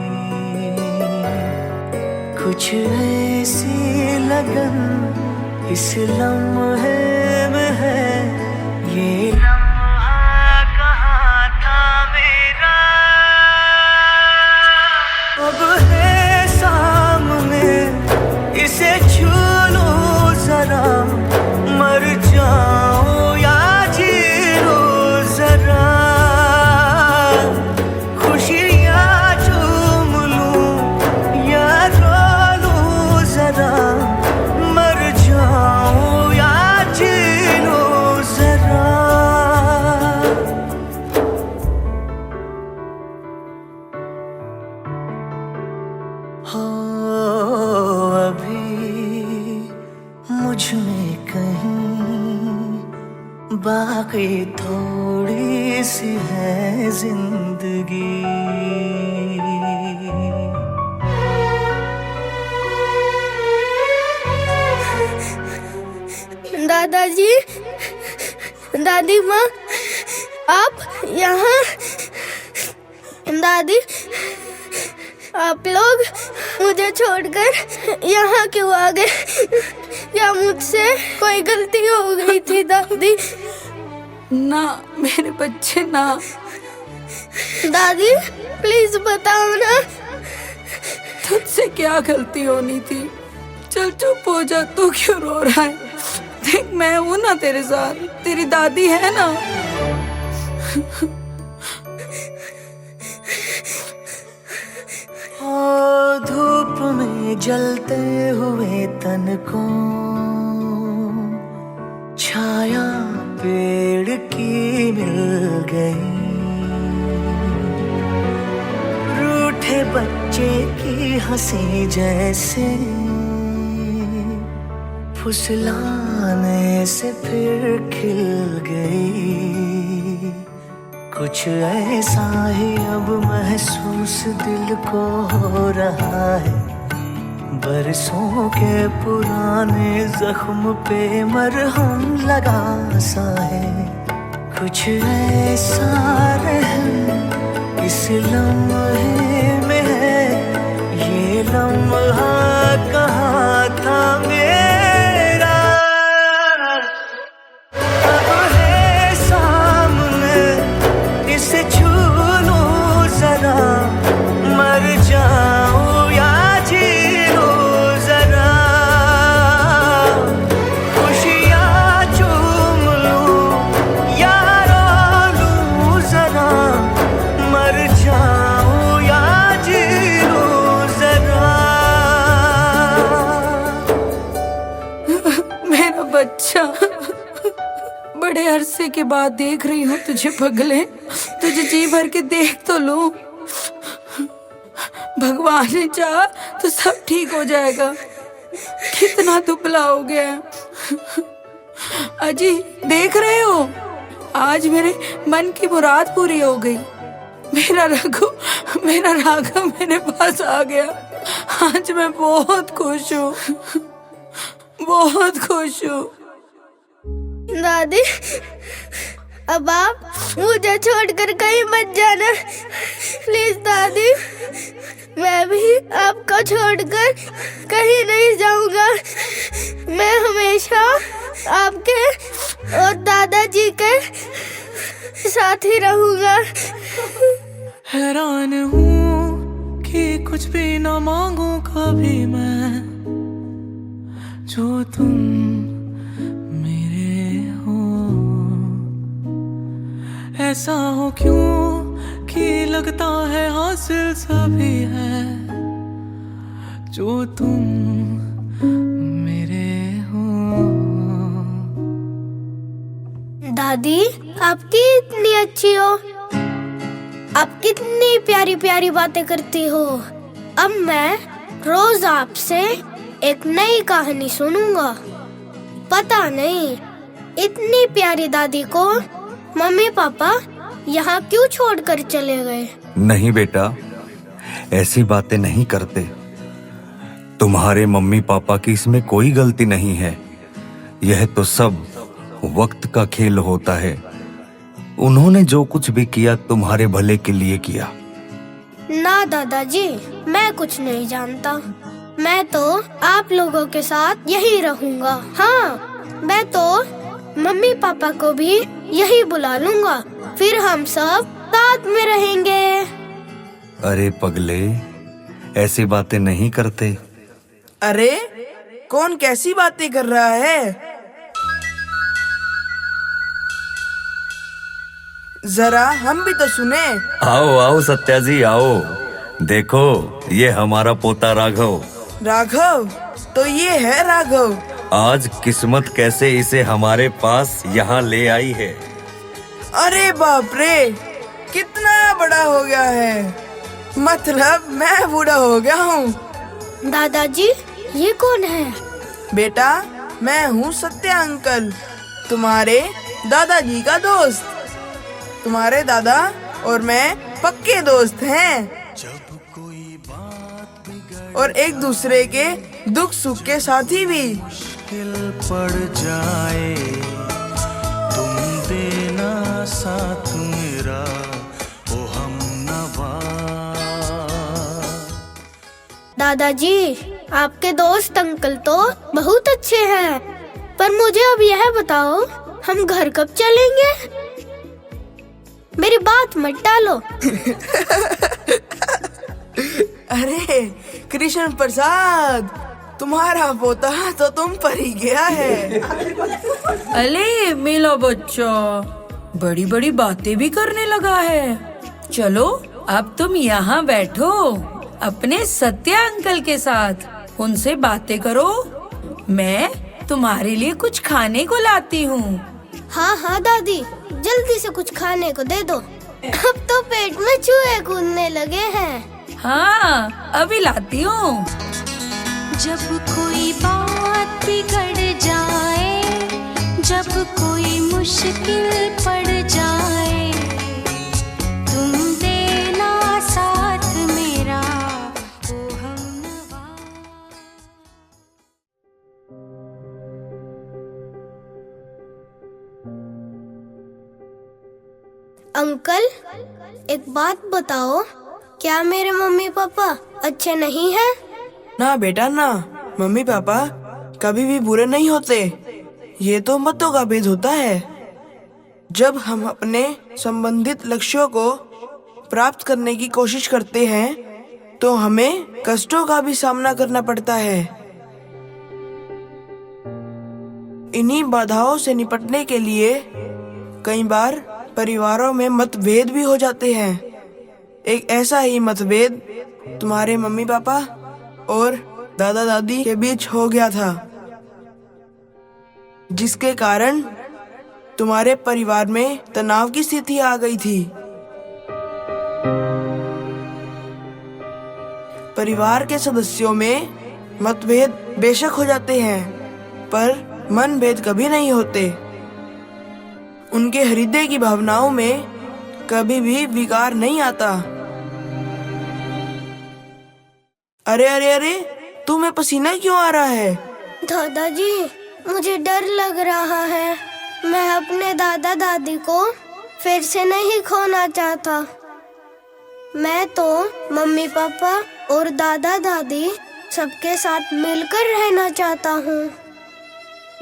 कुछ ऐसी लगन इस लम्हे में है, ये लम्हा कहाँ था मेरा। अब है सामने, इसे छू लो जरा, मर जाओ या जी लो जरा। खुशियाँ चूम लूं या रो लूं जरा, मर जाओ या जी लो जरा। हो अभी मुझ में कहीं बाकी थोड़ी सी है जिंदगी। दादाजी, दादी माँ, आप यहाँ? दादी, आप लोग मुझे छोड़कर यहाँ क्यों आ गए? क्या मुझसे कोई गलती हो गई थी दादी? ना मेरे बच्चे ना। दादी प्लीज बताओ ना। तुझसे क्या गलती होनी थी? चल चुप हो जा, तू क्यों रो रहा है? देख मैं हूँ ना तेरे साथ, तेरी दादी है ना। ओ धूप में जलते हुए तन को छाया पेड़ की मिल गई, रूठे बच्चे की हंसी जैसे फुसलाने से फिर खिल गई। कुछ ऐसा ही अब महसूस दिल को हो रहा है, बरसों के पुराने जख्म पे मरहम लगा सा है। कुछ ऐसा रहम इस लम्हे में है, ये लम्हा कहाँ था मेरा, अब है सामने, इसे छू लूं जरा, मर जाऊं या जी लूं जरा, खुशियाँ चूम लूं या रो लूं जरा, मर जाऊं या जी लूं जरा। मेरा बच्चा, बड़े अरसे के बाद देख रही हूँ तुझे पगले। तुझे जी भर के देख तो लूं। भगवान ने चाहा तो सब ठीक हो जाएगा। कितना दुबला हो गया है। अजी देख रहे हो, आज मेरे मन की मुराद पूरी हो गई। मेरा राघव मेरे पास आ गया। आज मैं बहुत खुश हूँ, बहुत खुश हूँ। दादी, अब आप मुझे छोड़कर कहीं मत जाना प्लीज दादी। मैं भी आपको छोड़कर कहीं नहीं जाऊंगा। मैं हमेशा आपके और दादाजी के साथ ही रहूंगा। हैरान हूँ कि कुछ भी न मांगू कभी मैं, जो तुम मेरे हो। ऐसा हो क्यों कि लगता है हासिल सभी है, जो तुम मेरे हो। दादी, आप कितनी अच्छी हो। आप कितनी प्यारी प्यारी बातें करती हो। अब मैं रोज आपसे एक नई कहानी सुनूंगा। पता नहीं इतनी प्यारी दादी को मम्मी पापा यहाँ क्यों छोड़कर चले गए। नहीं बेटा, ऐसी बातें नहीं करते। तुम्हारे मम्मी पापा की इसमें कोई गलती नहीं है। यह तो सब वक्त का खेल होता है। उन्होंने जो कुछ भी किया तुम्हारे भले के लिए किया। ना दादाजी, मैं कुछ नहीं जानता। मैं तो आप लोगों के साथ यही रहूंगा। हाँ, मैं तो मम्मी पापा को भी यही बुला लूंगा। फिर हम सब साथ में रहेंगे। अरे पगले, ऐसी बातें नहीं करते। अरे कौन कैसी बातें कर रहा है? जरा हम भी तो सुने। आओ आओ सत्या जी आओ। देखो, ये हमारा पोता राघव। राघव? तो ये है राघव। आज किस्मत कैसे इसे हमारे पास यहाँ ले आई है। अरे बाप रे, कितना बड़ा हो गया है। मतलब मैं बूढ़ा हो गया हूँ। दादाजी, ये कौन है? बेटा, मैं हूँ सत्या अंकल, तुम्हारे दादाजी का दोस्त। तुम्हारे दादा और मैं पक्के दोस्त हैं और एक दूसरे के दुख सुख के साथी भी। मुश्किल पड़ जाए, तुम देना साथ मेरा ओ हमनवा। दादाजी, आपके दोस्त अंकल तो बहुत अच्छे हैं, पर मुझे अब यह बताओ, हम घर कब चलेंगे? मेरी बात मत टालो। अरे कृष्ण प्रसाद, तुम्हारा पोता तो तुम पर ही गया है। अरे मेरा बच्चा बड़ी बड़ी बातें भी करने लगा है। चलो अब तुम यहाँ बैठो अपने सत्या अंकल के साथ, उनसे बातें करो। मैं तुम्हारे लिए कुछ खाने को लाती हूँ। हाँ हाँ दादी, जल्दी से कुछ खाने को दे दो, अब तो पेट में चूहे कूदने लगे हैं। हाँ अभी लाती हूँ। जब कोई बात बिगड़ जाए, जब कोई मुश्किल पड़ जाए, तुम देना साथ मेरा ओ हमनवा। अंकल, एक बात बताओ, क्या मेरे मम्मी पापा अच्छे नहीं हैं? ना बेटा ना, मम्मी पापा कभी भी बुरे नहीं होते। ये तो मतों का भेद होता है। जब हम अपने संबंधित लक्ष्यों को प्राप्त करने की कोशिश करते हैं तो हमें कष्टों का भी सामना करना पड़ता है। इन्हीं बाधाओं से निपटने के लिए कई बार परिवारों में मतभेद भी हो जाते हैं। एक ऐसा ही मतभेद तुम्हारे मम्मी पापा और दादा दादी के बीच हो गया था, जिसके कारण तुम्हारे परिवार में तनाव की स्थिति आ गई थी। परिवार के सदस्यों में मतभेद बेशक हो जाते हैं, पर मनभेद कभी नहीं होते। उनके हृदय की भावनाओं में कभी भी विकार नहीं आता। अरे अरे अरे, तुम्हें पसीना क्यों आ रहा है? दादाजी, मुझे डर लग रहा है। मैं अपने दादा दादी को फिर से नहीं खोना चाहता। मैं तो मम्मी पापा और दादा दादी सबके साथ मिलकर रहना चाहता हूँ।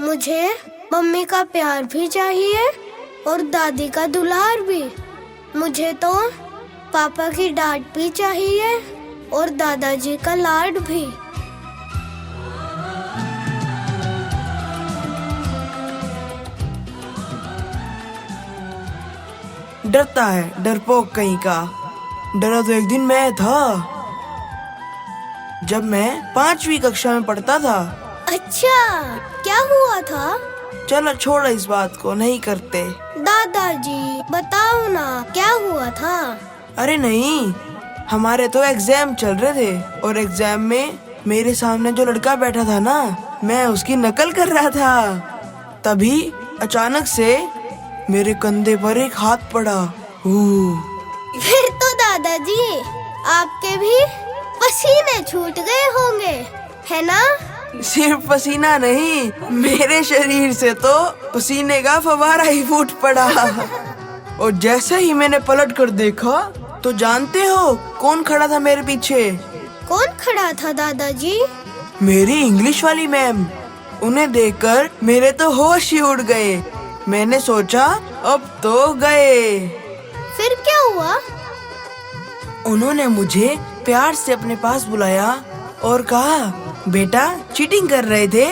मुझे मम्मी का प्यार भी चाहिए और दादी का दुलार भी। मुझे तो पापा की डांट भी चाहिए और दादाजी का लाड भी। डरता है डरपोक कहीं का। डरा तो एक दिन मैं था, जब मैं 5वीं कक्षा में पढ़ता था। अच्छा, क्या हुआ था? चलो छोड़ो, इस बात को नहीं करते। दादाजी बताओ ना, क्या हुआ था? अरे नहीं, हमारे तो एग्जाम चल रहे थे और एग्जाम में मेरे सामने जो लड़का बैठा था ना, मैं उसकी नकल कर रहा था। तभी अचानक से मेरे कंधे पर एक हाथ पड़ा। फिर तो दादाजी आपके भी पसीने छूट गए होंगे, है ना? सिर्फ पसीना नहीं, मेरे शरीर से तो पसीने का फव्वारा ही फूट पड़ा। और जैसे ही मैंने पलट कर देखा तो जानते हो कौन खड़ा था मेरे पीछे? कौन खड़ा था दादाजी? मेरी इंग्लिश वाली मैम। उन्हें देखकर मेरे तो होश ही उड़ गए। मैंने सोचा अब तो गए। फिर क्या हुआ? उन्होंने मुझे प्यार से अपने पास बुलाया और कहा, बेटा चीटिंग कर रहे थे?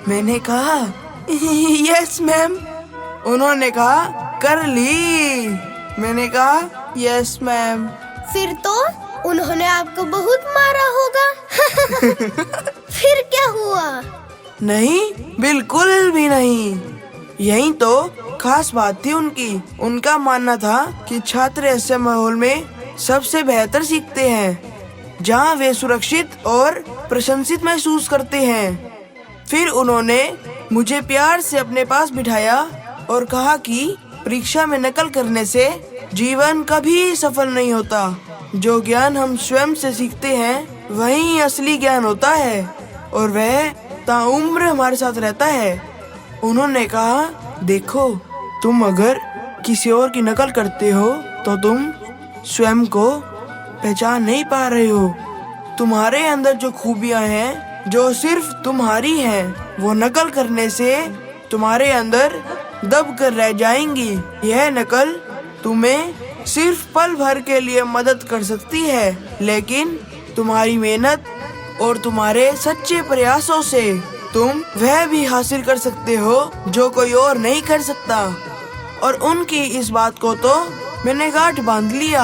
मैंने कहा यस मैम। उन्होंने कहा कर ली। मैंने कहा यस मैम। फिर तो उन्होंने आपको बहुत मारा होगा। फिर क्या हुआ? नहीं, बिल्कुल भी नहीं। यही तो खास बात थी उनकी। उनका मानना था कि छात्र ऐसे माहौल में सबसे बेहतर सीखते हैं जहाँ वे सुरक्षित और प्रशंसित महसूस करते हैं। फिर उन्होंने मुझे प्यार से अपने पास बिठाया और कहा कि परीक्षा में नकल करने से जीवन कभी सफल नहीं होता। जो ज्ञान हम स्वयं से सीखते हैं वही असली ज्ञान होता है और वह ताउम्र हमारे साथ रहता है। उन्होंने कहा, देखो, तुम अगर किसी और की नकल करते हो तो तुम स्वयं को पहचान नहीं पा रहे हो। तुम्हारे अंदर जो खूबियां हैं, जो सिर्फ तुम्हारी हैं, वो नकल करने से तुम्हारे अंदर दब कर रह जाएंगी। यह नकल तुम्हें सिर्फ पल भर के लिए मदद कर सकती है, लेकिन तुम्हारी मेहनत और तुम्हारे सच्चे प्रयासों से तुम वह भी हासिल कर सकते हो जो कोई और नहीं कर सकता। और उनकी इस बात को तो मैंने गांठ बांध लिया।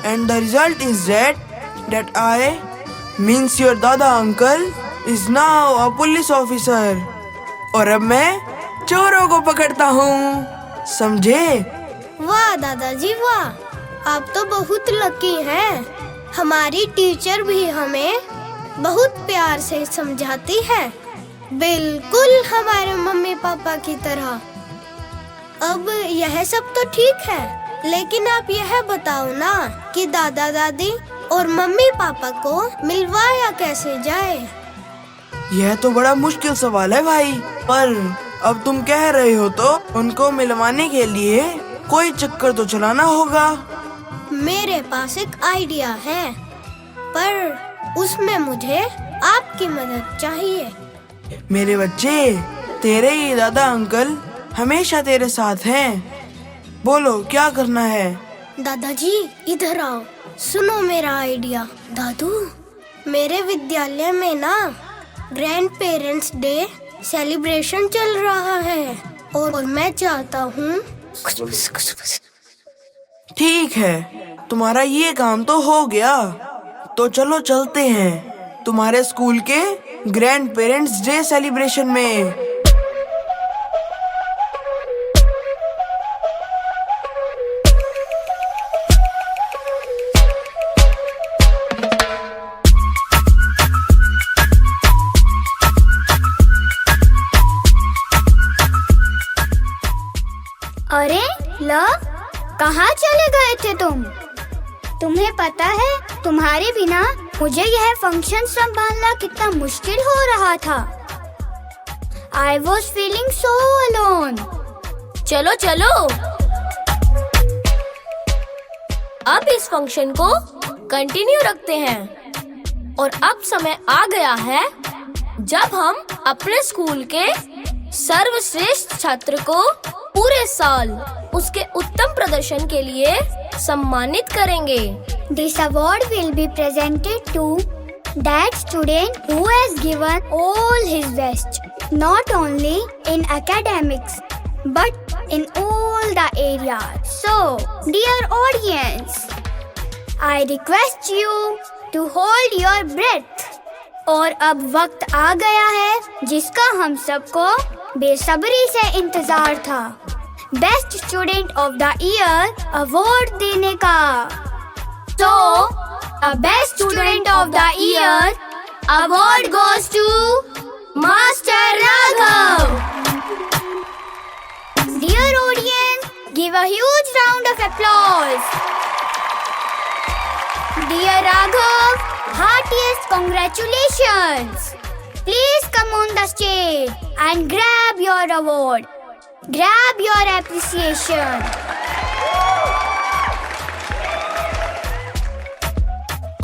And the result is that I means your दादा uncle is now a police officer. और अब मैं चोरों को पकड़ता हूँ, समझे? वाह दादाजी वाह, आप तो बहुत लकी हैं। हमारी टीचर भी हमें बहुत प्यार से समझाती है, बिल्कुल हमारे मम्मी पापा की तरह। अब यह सब तो ठीक है, लेकिन आप यह बताओ ना कि दादा दादी और मम्मी पापा को मिलवाया कैसे जाए? यह तो बड़ा मुश्किल सवाल है भाई, पर अब तुम कह रहे हो तो उनको मिलवाने के लिए कोई चक्कर तो चलाना होगा। मेरे पास एक आइडिया है, पर उसमें मुझे आपकी मदद चाहिए। मेरे बच्चे, तेरे ही दादा अंकल हमेशा तेरे साथ हैं। बोलो क्या करना है? दादाजी इधर आओ, सुनो मेरा आइडिया। दादू, मेरे विद्यालय में ना ग्रैंड पेरेंट्स डे सेलिब्रेशन चल रहा है और मैं चाहता हूँ। ठीक है, तुम्हारा ये काम तो हो गया, तो चलो चलते हैं तुम्हारे स्कूल के ग्रैंड पेरेंट्स डे सेलिब्रेशन में। अरे लव, कहाँ चले गए थे तुम? तुम्हें पता है तुम्हारे बिना मुझे यह फंक्शन संभालना कितना मुश्किल हो रहा था। I was feeling so alone. चलो चलो, अब इस फंक्शन को कंटिन्यू रखते हैं। और अब समय आ गया है जब हम अपने स्कूल के सर्वश्रेष्ठ छात्र को पूरे साल उसके उत्तम प्रदर्शन के लिए सम्मानित करेंगे। This award will be presented to that student who has given all his best, not only in academics but in all the areas. So, dear audience, I request you to hold your breath. और अब वक्त आ गया है जिसका हम सबको बेसब्री से इंतजार था, best student of the year award देने का। तो the best student of the year award goes to master Raghav. Dear audience, give a huge round of applause. Dear Raghav, heartiest congratulations. Please come on the stage and grab your award. Grab your appreciation.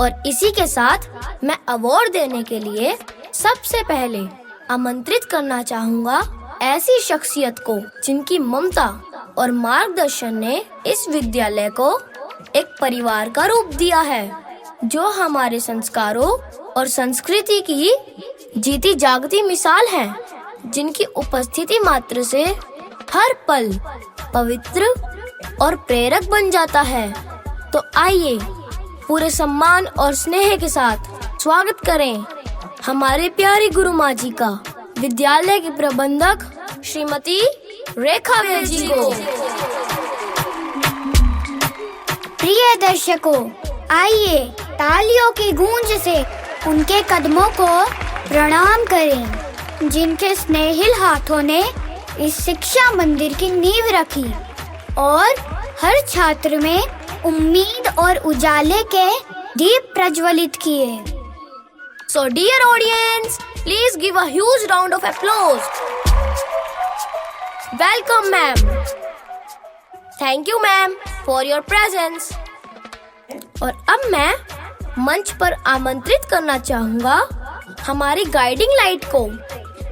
और इसी के साथ मैं award देने के लिए सबसे पहले आमंत्रित करना चाहूँगा ऐसी शख्सियत को जिनकी ममता और मार्गदर्शन ने इस विद्यालय को एक परिवार का रूप दिया है, जो हमारे संस्कारों और संस्कृति की जीती जागती मिसाल है, जिनकी उपस्थिति मात्र से हर पल पवित्र और प्रेरक बन जाता है। तो आइए पूरे सम्मान और स्नेह के साथ स्वागत करें हमारे प्यारी गुरु माँ जी का, विद्यालय की प्रबंधक श्रीमती रेखा जी को। प्रिय दर्शकों, आइए तालियों की गूंज से उनके कदमों को प्रणाम करें, जिनके स्नेहिल हाथों ने इस शिक्षा मंदिर की नींव रखी और हर छात्र में उम्मीद और उजाले के दीप प्रज्वलित किए। So dear audience, please give a huge round of applause. Welcome ma'am. Thank you ma'am for your presence. और अब मैं मंच पर आमंत्रित करना चाहूँगा हमारी गाइडिंग लाइट को,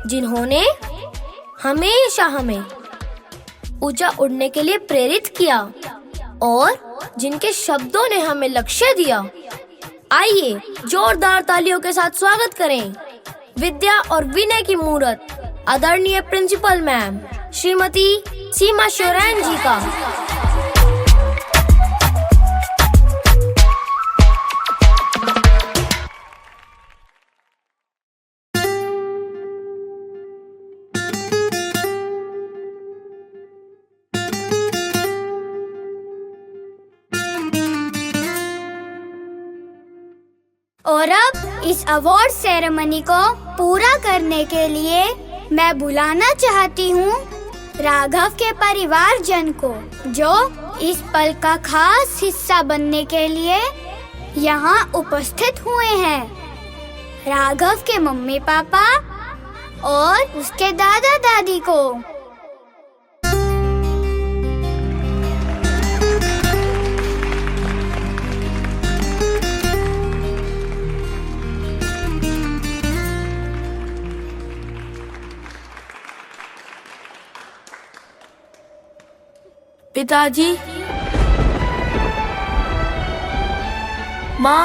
जिन्होंने हमेशा हमें ऊंचा उड़ने के लिए प्रेरित किया और जिनके शब्दों ने हमें लक्ष्य दिया। आइए जोरदार तालियों के साथ स्वागत करें विद्या और विनय की मूर्त आदरणीय प्रिंसिपल मैम श्रीमती सीमा शोरैन जी का। और अब इस अवार्ड सेरेमनी को पूरा करने के लिए मैं बुलाना चाहती हूँ राघव के परिवारजन को, जो इस पल का खास हिस्सा बनने के लिए यहाँ उपस्थित हुए हैं। राघव के मम्मी पापा और उसके दादा दादी को। पिताजी, माँ,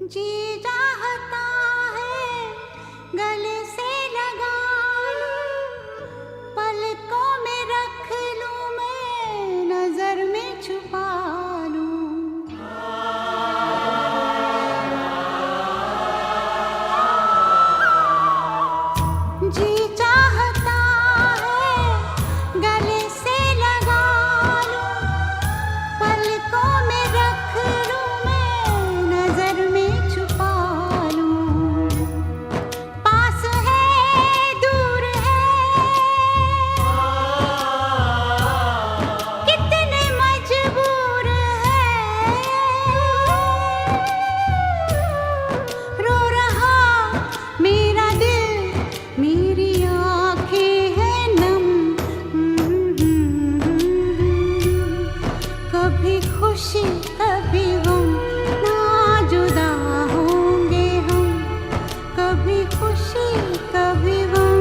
जी चाहता है गले से लगा लूं, पलकों में रख लूं, मैं नजर में छुपा लूं। जी चाहता है गले से लगा लूं, पलकों में रख लूं, मैं नजर में छुपा लूं। पास है दूर है, कितने मजबूर है, रो रहा मेरा दिल, मेरी आँखें हैं नम। कभी खुशी कभी गम, ना जुदा होंगे हम, कभी खुशी कभी गम।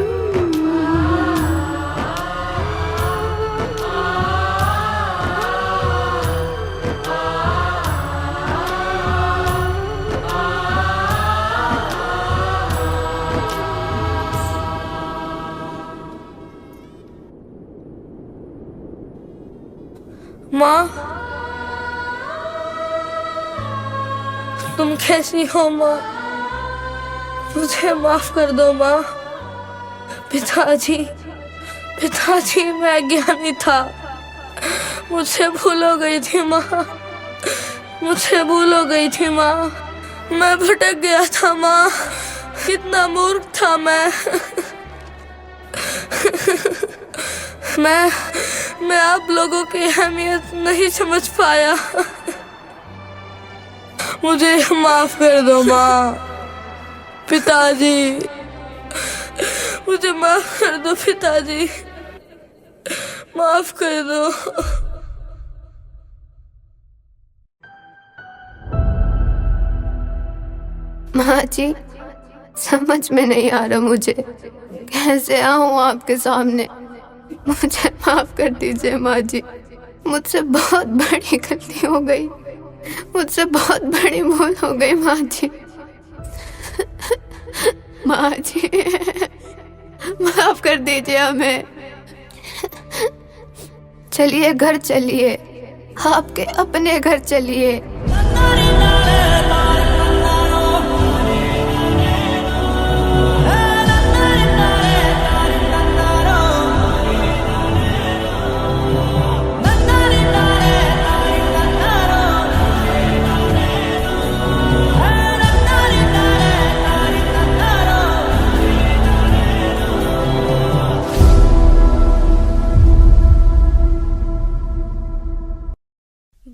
माँ, तुम कैसी हो माँ? मुझे माफ कर दो माँ। पिताजी, पिताजी, मैं अज्ञानी था, मुझे भूल हो गई थी माँ, मुझे भूल हो गई थी माँ, मैं भटक गया था माँ, कितना मूर्ख था मैं आप लोगों की अहमियत नहीं समझ पाया, मुझे माफ कर दो माँ। पिताजी, मुझे माफ कर दो पिताजी, माफ कर दो। माँ जी, समझ में नहीं आ रहा मुझे कैसे आऊं आपके सामने। मुझे माफ कर दीजिए माँ जी, मुझसे बहुत बड़ी गलती हो गई, मुझसे बहुत बड़ी भूल हो गई माँ जी। माँ जी माफ कर दीजिए हमें। चलिए घर चलिए, आपके अपने घर चलिए।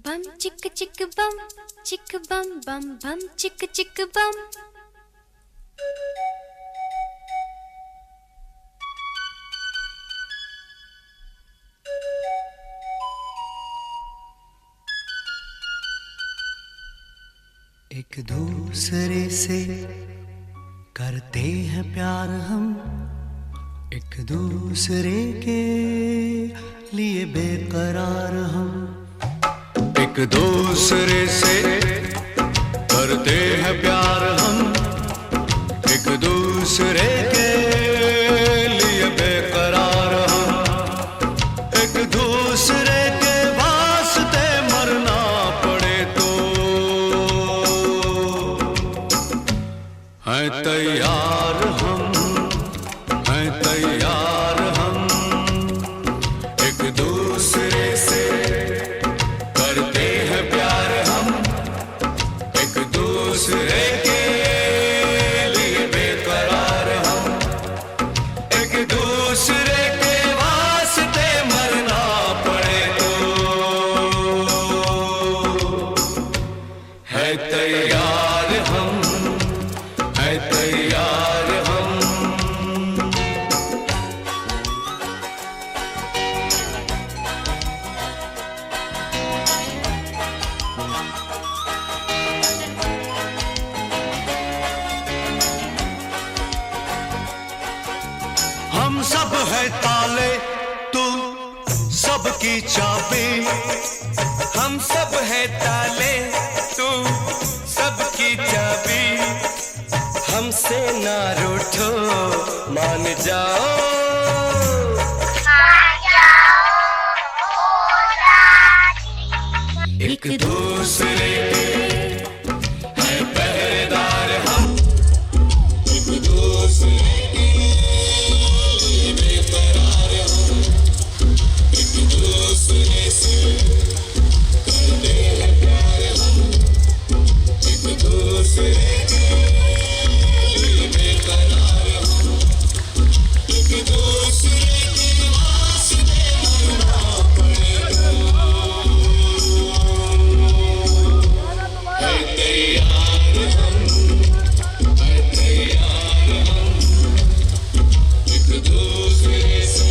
बम चिक चिक बम चिक बम बम बम चिक चिक बम। एक दूसरे से करते हैं प्यार हम, एक दूसरे के लिए बेकरार हम। एक दूसरे से करते हैं प्यार हम, एक दूसरे के लिए बेकरार हम। एक दूसरे के वास्ते मरना पड़े तो हैं तैयार हम, हैं तैयार हम। एक दूसरे से दूसरे के लिए बेकरार हम, एक दूसरे के वास्ते मरना पड़े तो है तैयार हम, है तैयार हम। हम सब है ताले, तू सबकी चाबी। हम सब है ताले, तू सबकी चाबी। हमसे ना रूठो, मान जाओ, एक दूसरे के है पहरेदार हम, एक दूसरे दूसरे से करते हैं प्यार हम, एक दूसरे के लिए बेकरार हम। एक दूसरे के वास्ते मरना पड़ेगा। है तैयार हम, है तैयार हम। एक दूसरे से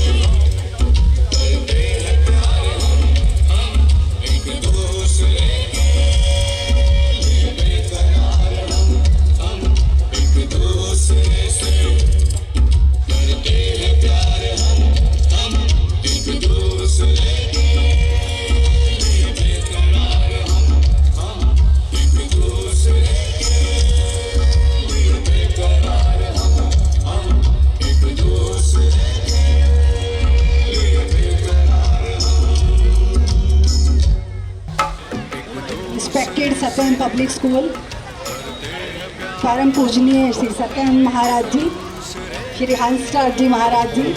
रिस्पेक्टेड सत्यम पब्लिक स्कूल, परम पूजनीय श्री सत्यम महाराज जी, श्री हंसराज जी महाराज जी,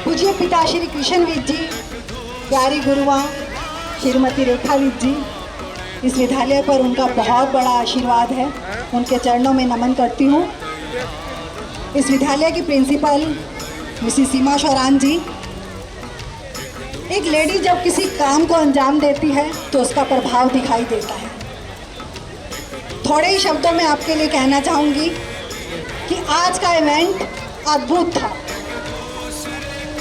पूज्य पिता श्री कृष्णविद जी, प्यारी गुरुआ श्रीमती रेखाविद जी, इस विद्यालय पर उनका बहुत बड़ा आशीर्वाद है, उनके चरणों में नमन करती हूँ। इस विद्यालय की प्रिंसिपल मिसिस सीमा शौरान जी, एक लेडी जब किसी काम को अंजाम देती है तो उसका प्रभाव दिखाई देता है। थोड़े ही शब्दों में आपके लिए कहना चाहूँगी कि आज का इवेंट अद्भुत था।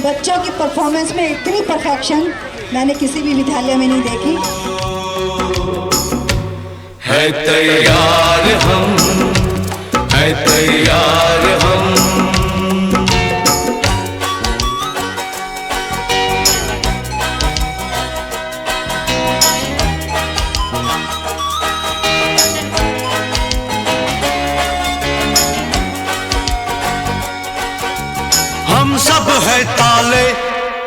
बच्चों की परफॉर्मेंस में इतनी परफेक्शन मैंने किसी भी विद्यालय में नहीं देखी। है तैयार हम, है तैयार हम। हम सब है ताले,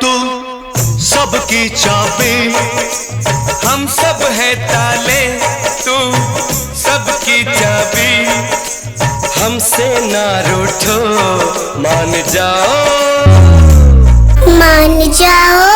तू सबकी चाबी। हम सब है ताले, तू सबकी चाबी। हमसे ना रूठो, मान जाओ, मान जाओ।